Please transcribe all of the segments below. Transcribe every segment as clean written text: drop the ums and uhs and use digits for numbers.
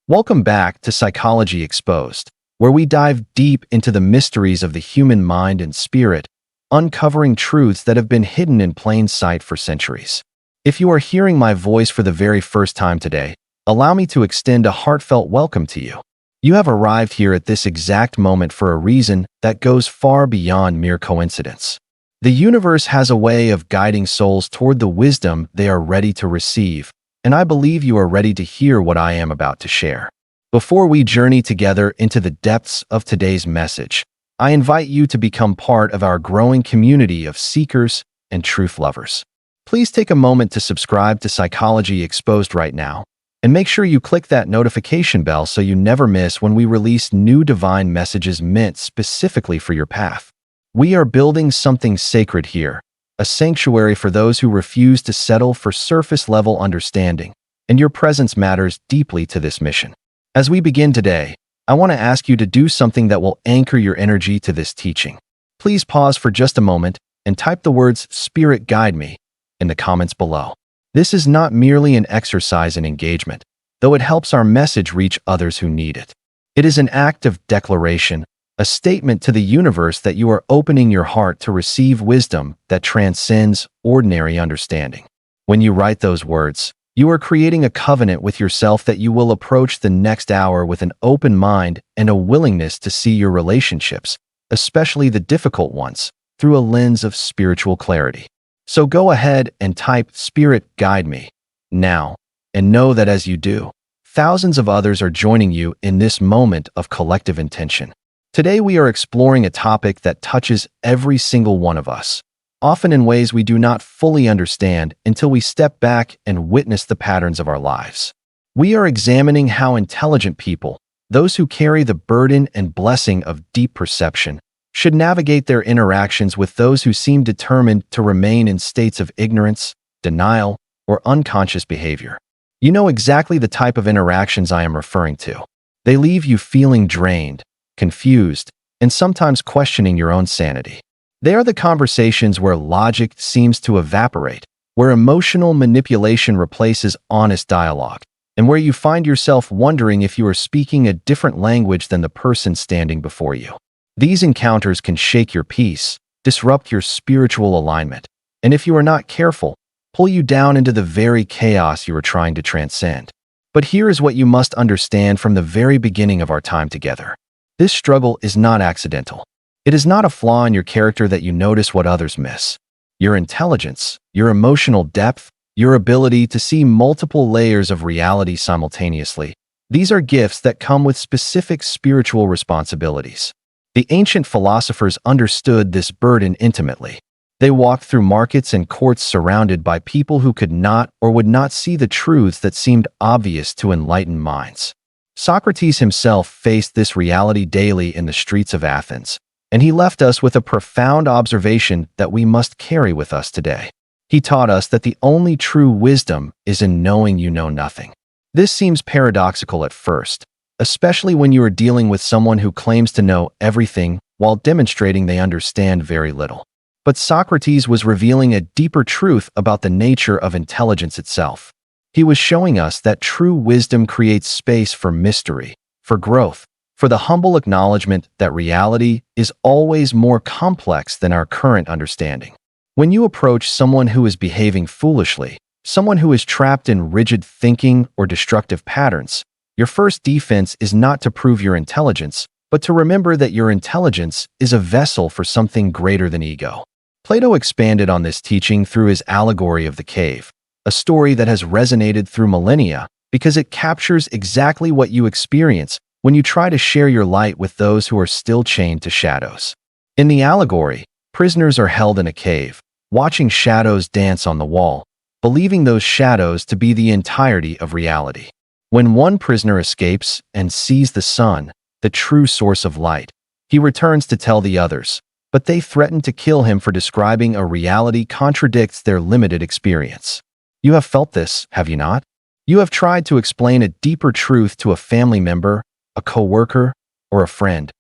Welcome back to Psychology Exposed, where we dive deep into the mysteries of the human mind and spirit, uncovering truths that have been hidden in plain sight for centuries. If you are hearing my voice for the very first time today, allow me to extend a heartfelt welcome to you. You have arrived here at this exact moment for a reason that goes far beyond mere coincidence. The universe has a way of guiding souls toward the wisdom they are ready to receive, and I believe you are ready to hear what I am about to share. Before we journey together into the depths of today's message, I invite you to become part of our growing community of seekers and truth lovers. Please take a moment to subscribe to Psychology Exposed right now, and make sure you click that notification bell so you never miss when we release new divine messages meant specifically for your path. We are building something sacred here, a sanctuary for those who refuse to settle for surface-level understanding, and your presence matters deeply to this mission. As we begin today, I want to ask you to do something that will anchor your energy to this teaching. Please pause for just a moment and type the words "Spirit Guide Me" in the comments below. This is not merely an exercise in engagement, though it helps our message reach others who need it. It is an act of declaration, a statement to the universe that you are opening your heart to receive wisdom that transcends ordinary understanding. When you write those words, you are creating a covenant with yourself that you will approach the next hour with an open mind and a willingness to see your relationships, especially the difficult ones, through a lens of spiritual clarity. So go ahead and type "Spirit Guide Me" now, and know that as you do, thousands of others are joining you in this moment of collective intention. Today we are exploring a topic that touches every single one of us, often in ways we do not fully understand until we step back and witness the patterns of our lives. We are examining how intelligent people, those who carry the burden and blessing of deep perception, should navigate their interactions with those who seem determined to remain in states of ignorance, denial, or unconscious behavior. You know exactly the type of interactions I am referring to. They leave you feeling drained, confused, and sometimes questioning your own sanity. They are the conversations where logic seems to evaporate, where emotional manipulation replaces honest dialogue, and where you find yourself wondering if you are speaking a different language than the person standing before you. These encounters can shake your peace, disrupt your spiritual alignment, and if you are not careful, pull you down into the very chaos you are trying to transcend. But here is what you must understand from the very beginning of our time together. This struggle is not accidental. It is not a flaw in your character that you notice what others miss. Your intelligence, your emotional depth, your ability to see multiple layers of reality simultaneously, these are gifts that come with specific spiritual responsibilities. The ancient philosophers understood this burden intimately. They walked through markets and courts surrounded by people who could not or would not see the truths that seemed obvious to enlightened minds. Socrates himself faced this reality daily in the streets of Athens, and he left us with a profound observation that we must carry with us today. He taught us that the only true wisdom is in knowing you know nothing. This seems paradoxical at first, especially when you are dealing with someone who claims to know everything while demonstrating they understand very little. But Socrates was revealing a deeper truth about the nature of intelligence itself. He was showing us that true wisdom creates space for mystery, for growth, for the humble acknowledgement that reality is always more complex than our current understanding. When you approach someone who is behaving foolishly, someone who is trapped in rigid thinking or destructive patterns, your first defense is not to prove your intelligence, but to remember that your intelligence is a vessel for something greater than ego. Plato expanded on this teaching through his allegory of the cave, a story that has resonated through millennia because it captures exactly what you experience when you try to share your light with those who are still chained to shadows. In the allegory, prisoners are held in a cave, watching shadows dance on the wall, believing those shadows to be the entirety of reality. When one prisoner escapes and sees the sun, the true source of light, he returns to tell the others, but they threaten to kill him for describing a reality contradicts their limited experience. You have felt this, have you not? You have tried to explain a deeper truth to a family member, a coworker, or a friend,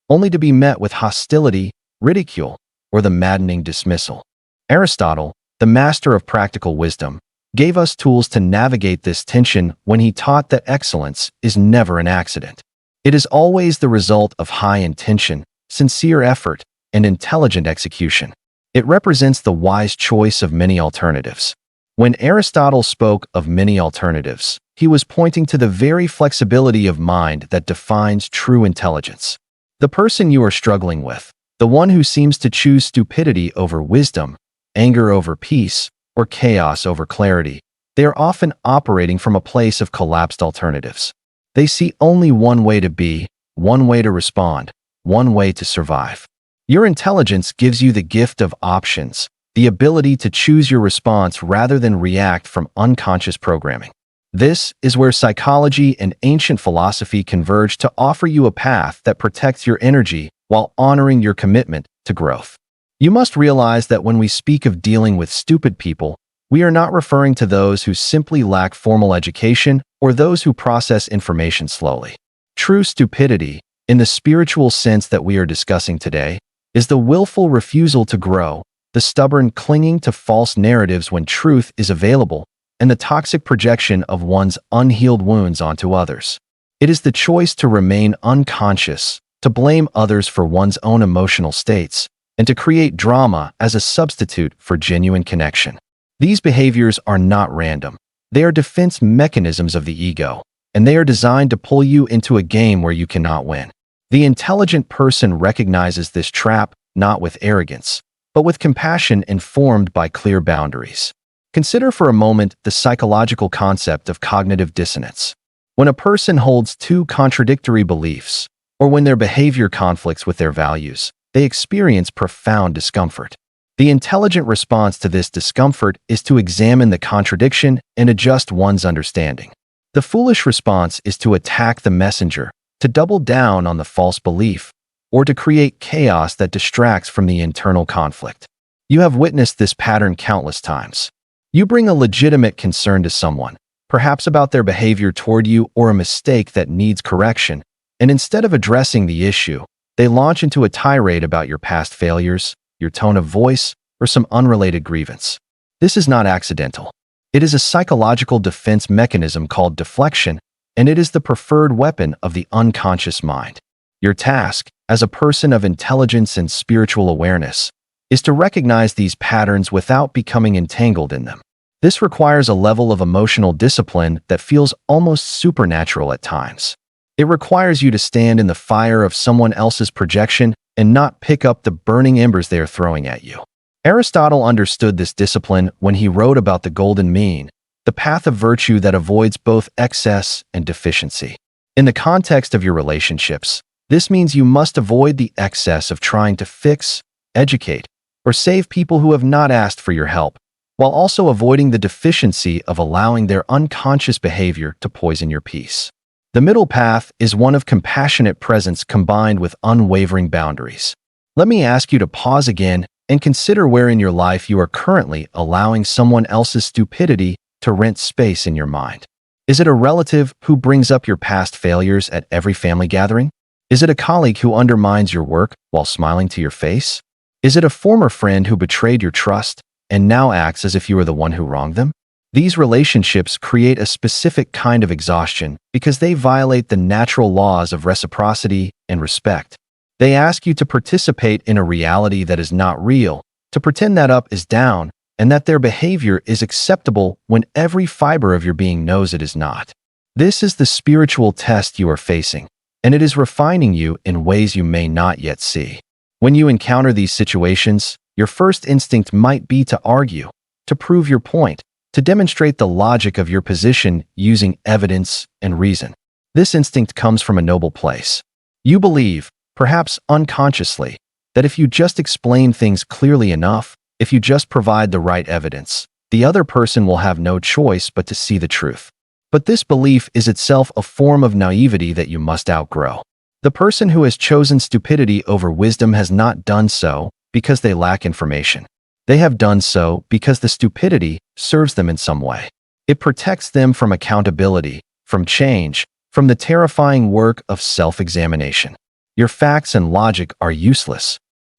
only to be met with hostility, ridicule, or the maddening dismissal. Aristotle, the master of practical wisdom, gave us tools to navigate this tension when he taught that excellence is never an accident. It is always the result of high intention, sincere effort, and intelligent execution. It represents the wise choice of many alternatives. When Aristotle spoke of many alternatives, he was pointing to the very flexibility of mind that defines true intelligence. The person you are struggling with, the one who seems to choose stupidity over wisdom, anger over peace, or chaos over clarity, they are often operating from a place of collapsed alternatives. They see only one way to be, one way to respond, one way to survive. Your intelligence gives you the gift of options, the ability to choose your response rather than react from unconscious programming. This is where psychology and ancient philosophy converge to offer you a path that protects your energy while honoring your commitment to growth. You must realize that when we speak of dealing with stupid people, we are not referring to those who simply lack formal education or those who process information slowly. True stupidity, in the spiritual sense that we are discussing today, is the willful refusal to grow, the stubborn clinging to false narratives when truth is available, and the toxic projection of one's unhealed wounds onto others. It is the choice to remain unconscious, to blame others for one's own emotional states, and to create drama as a substitute for genuine connection. These behaviors are not random. They are defense mechanisms of the ego, and they are designed to pull you into a game where you cannot win. The intelligent person recognizes this trap not with arrogance, but with compassion informed by clear boundaries. Consider for a moment the psychological concept of cognitive dissonance. When a person holds two contradictory beliefs, or when their behavior conflicts with their values, they experience profound discomfort. The intelligent response to this discomfort is to examine the contradiction and adjust one's understanding. The foolish response is to attack the messenger, to double down on the false belief, or to create chaos that distracts from the internal conflict. You have witnessed this pattern countless times. You bring a legitimate concern to someone, perhaps about their behavior toward you or a mistake that needs correction, and instead of addressing the issue, they launch into a tirade about your past failures, your tone of voice, or some unrelated grievance. This is not accidental. It is a psychological defense mechanism called deflection, and it is the preferred weapon of the unconscious mind. Your task, as a person of intelligence and spiritual awareness, is to recognize these patterns without becoming entangled in them. This requires a level of emotional discipline that feels almost supernatural at times. It requires you to stand in the fire of someone else's projection and not pick up the burning embers they are throwing at you. Aristotle understood this discipline when he wrote about the golden mean, the path of virtue that avoids both excess and deficiency. In the context of your relationships, this means you must avoid the excess of trying to fix, educate, or save people who have not asked for your help, while also avoiding the deficiency of allowing their unconscious behavior to poison your peace. The middle path is one of compassionate presence combined with unwavering boundaries. Let me ask you to pause again and consider where in your life you are currently allowing someone else's stupidity to rent space in your mind. Is it a relative who brings up your past failures at every family gathering? Is it a colleague who undermines your work while smiling to your face? Is it a former friend who betrayed your trust and now acts as if you were the one who wronged them? These relationships create a specific kind of exhaustion because they violate the natural laws of reciprocity and respect. They ask you to participate in a reality that is not real, to pretend that up is down, and that their behavior is acceptable when every fiber of your being knows it is not. This is the spiritual test you are facing, and it is refining you in ways you may not yet see. When you encounter these situations, your first instinct might be to argue, to prove your point, to demonstrate the logic of your position using evidence and reason. This instinct comes from a noble place. You believe, perhaps unconsciously, that if you just explain things clearly enough, if you just provide the right evidence, the other person will have no choice but to see the truth. But this belief is itself a form of naivety that you must outgrow. The person who has chosen stupidity over wisdom has not done so because they lack information. They have done so because the stupidity serves them in some way. It protects them from accountability, from change, from the terrifying work of self-examination. Your facts and logic are useless.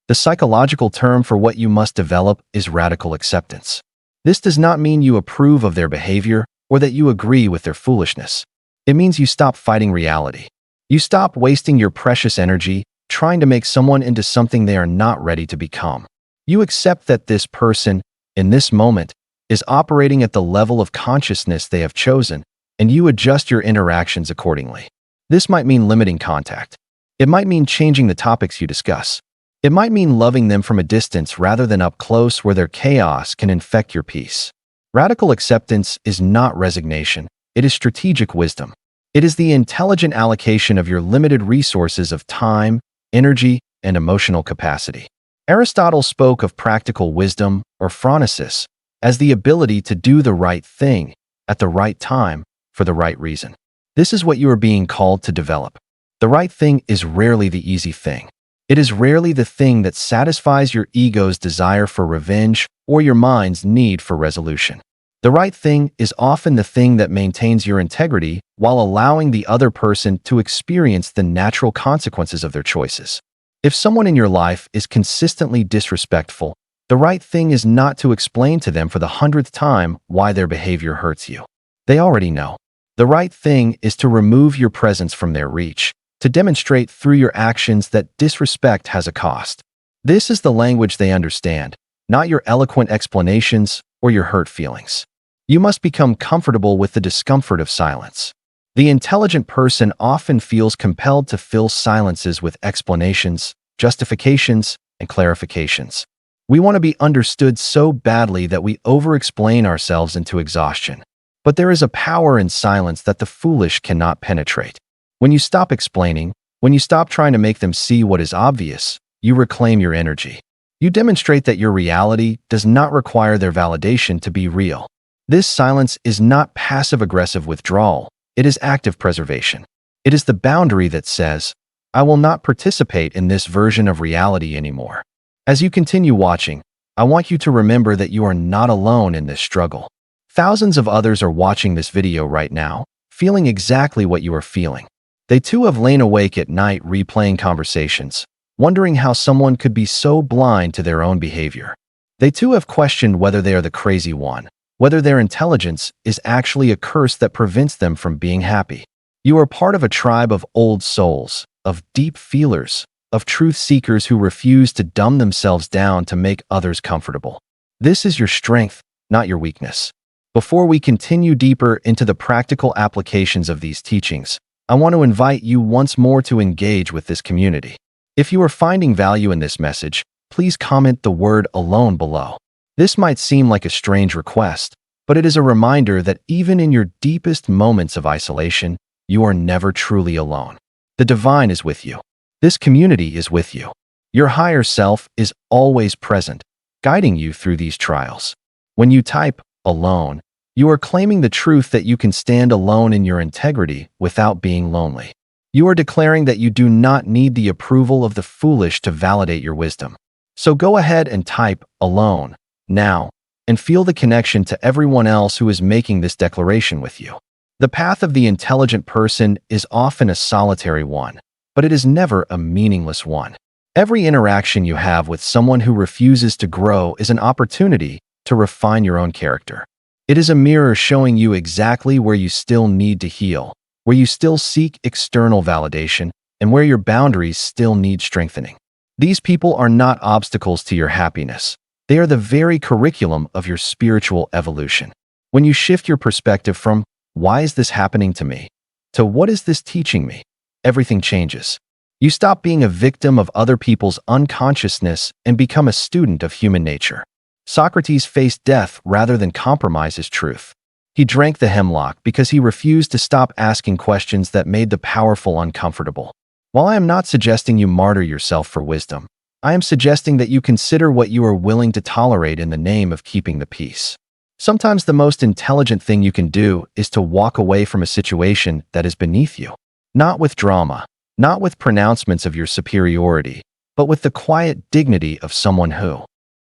The psychological term for what you must develop is radical acceptance. This does not mean you approve of their behavior or that you agree with their foolishness. It means you stop fighting reality. You stop wasting your precious energy trying to make someone into something they are not ready to become. You accept that this person, in this moment, is operating at the level of consciousness they have chosen, and you adjust your interactions accordingly. This might mean limiting contact. It might mean changing the topics you discuss. It might mean loving them from a distance rather than up close where their chaos can infect your peace. Radical acceptance is not resignation. It is strategic wisdom. It is the intelligent allocation of your limited resources of time, energy, and emotional capacity. Aristotle spoke of practical wisdom, or phronesis, as the ability to do the right thing at the right time for the right reason. This is what you are being called to develop. The right thing is rarely the easy thing. It is rarely the thing that satisfies your ego's desire for revenge or your mind's need for resolution. The right thing is often the thing that maintains your integrity while allowing the other person to experience the natural consequences of their choices. If someone in your life is consistently disrespectful, the right thing is not to explain to them for the 100th time why their behavior hurts you. They already know. The right thing is to remove your presence from their reach, to demonstrate through your actions that disrespect has a cost. This is the language they understand, not your eloquent explanations or your hurt feelings. You must become comfortable with the discomfort of silence. The intelligent person often feels compelled to fill silences with explanations, justifications, and clarifications. We want to be understood so badly that we over-explain ourselves into exhaustion. But there is a power in silence that the foolish cannot penetrate. When you stop explaining, when you stop trying to make them see what is obvious, you reclaim your energy. You demonstrate that your reality does not require their validation to be real. This silence is not passive-aggressive withdrawal. It is active preservation. It is the boundary that says, I will not participate in this version of reality anymore. As you continue watching, I want you to remember that you are not alone in this struggle. Thousands of others are watching this video right now, feeling exactly what you are feeling. They too have lain awake at night replaying conversations, wondering how someone could be so blind to their own behavior. They too have questioned whether they are the crazy one, whether their intelligence is actually a curse that prevents them from being happy. You are part of a tribe of old souls, of deep feelers, of truth seekers who refuse to dumb themselves down to make others comfortable. This is your strength, not your weakness. Before we continue deeper into the practical applications of these teachings, I want to invite you once more to engage with this community. If you are finding value in this message, please comment the word alone below. This might seem like a strange request, but it is a reminder that even in your deepest moments of isolation, you are never truly alone. The divine is with you. This community is with you. Your higher self is always present, guiding you through these trials. When you type alone, you are claiming the truth that you can stand alone in your integrity without being lonely. You are declaring that you do not need the approval of the foolish to validate your wisdom. So go ahead and type alone now and feel the connection to everyone else who is making this declaration with you. The path of the intelligent person is often a solitary one, but it is never a meaningless one. Every interaction you have with someone who refuses to grow is an opportunity to refine your own character. It is a mirror showing you exactly where you still need to heal, where you still seek external validation, and where your boundaries still need strengthening. These people are not obstacles to your happiness. They are the very curriculum of your spiritual evolution. When you shift your perspective from, why is this happening to me, to what is this teaching me, everything changes. You stop being a victim of other people's unconsciousness and become a student of human nature. Socrates faced death rather than compromise his truth. He drank the hemlock because he refused to stop asking questions that made the powerful uncomfortable. While I am not suggesting you martyr yourself for wisdom, I am suggesting that you consider what you are willing to tolerate in the name of keeping the peace. Sometimes the most intelligent thing you can do is to walk away from a situation that is beneath you. Not with drama, not with pronouncements of your superiority, but with the quiet dignity of someone who